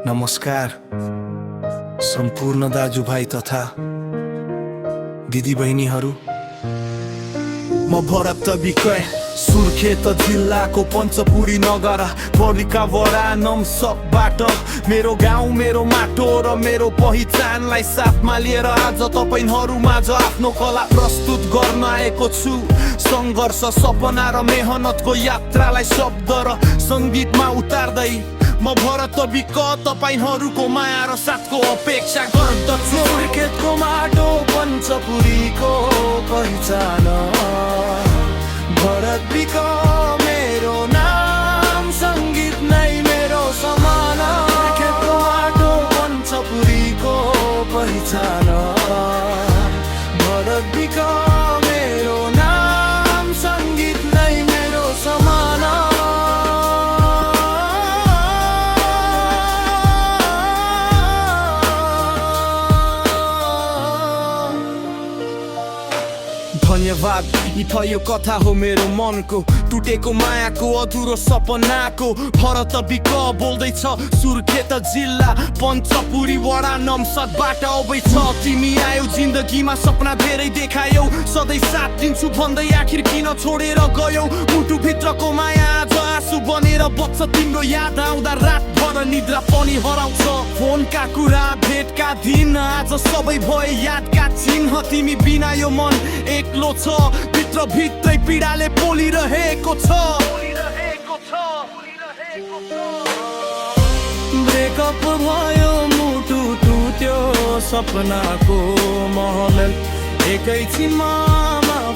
नमस्कार सम्पूर्ण दाजुभाइ तथा दिदीबहिनीहरू। म भरत विकय सुर्खेत जिल्लाको पञ्चपुरी नगरा प्रविका वडा नम्सकबाट मेरो गाउँ मेरो माटो र मेरो पहिचानलाई साथमा लिएर आज तपाईहरु माझ आफ्नो कला प्रस्तुत गर्न आएको छु। संघर्ष सपना र मेहनतको यात्रालाई शब्द र संगीतमा उतार्दै म भरत विक तपाईहरुको माया र साथको अपेक्षा गर्दछु। सुर्खेतको माटो पञ्चपुरीको पहिचान भरत विक मेरो नाम संगीत नै मेरो समान। सुर्खेतको माटो पञ्चपुरीको पहिचान भरत विक मेरो नाम संगीत नै मेरो समान। धन्यवाद यी थियो कथा हो मेरो मनको टुटेको मायाको अधुरो सपनाको। भरत विक बोल्दैछ सुर्खेत जिल्ला पञ्चपुरी वडा नम्सकबाट आउँदैछ। तिमी आयौ जिन्दगीमा सपना धेरै देखायौ सधैँ साथ दिन्छु भन्दै आखिर किन छोडेर गयौ। मुटु भित्रको माया आज आँसु बनेर बग्छ तिम्रो याद आउँदा रातभर निद्रा पनि हराउँछ। फोनका कुरा भेटका दिन आज सबै भए यादका चिन्ह। तिमी बिना यो मन एक्लो छ भित्र भित्रै पीडाले पोलिरहेको छ। ब्रेकअप भयो मुटु टुट्यो सपनाको महल एकैछिनमा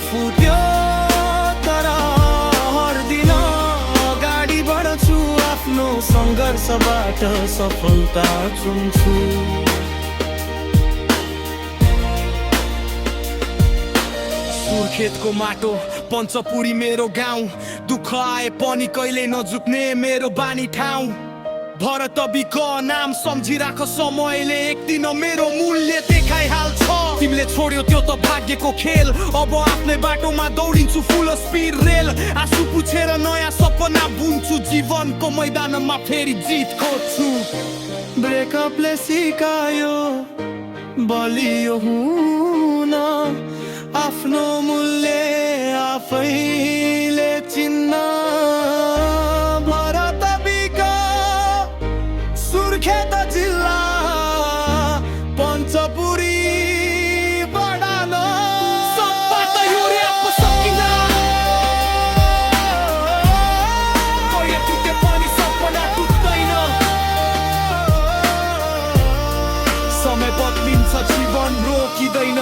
फुट्यो। तर हर दिन अगाडि बढ्छु आफ्नो संघर्षबाट सफलता चुन्छु। सुर्खेतको माटो पञ्चपुरी मेरो गाउँ दुःख आए पनि कहिले नझुक्ने मेरो बानी ठाउँ। भरत विक नाम सम्झिराख समयले एक दिन मेरो मूल्य देखाइहाल्छ। तिमीले छोड्यो त्यो त भाग्यको खेल अब आफ्नै बाटोमा दौडिन्छु फुल स्पिड रेल। आँसु पुछेर नयाँ सपना बुन्छु जीवनको मैदानमा फेरि जित खोज्छु। ब्रेकअपले सिकायो बलियो हुन आफ्नो मूल्य आफैले चिन्न। भरत विक सुर्खेत जिल्ला पञ्चपुरी वडा सबबाट युरियाको सकिना कहिले टुटे पनि सपना टुट्दैन। समय बदलिन्छ जीवन रोकिँदैन।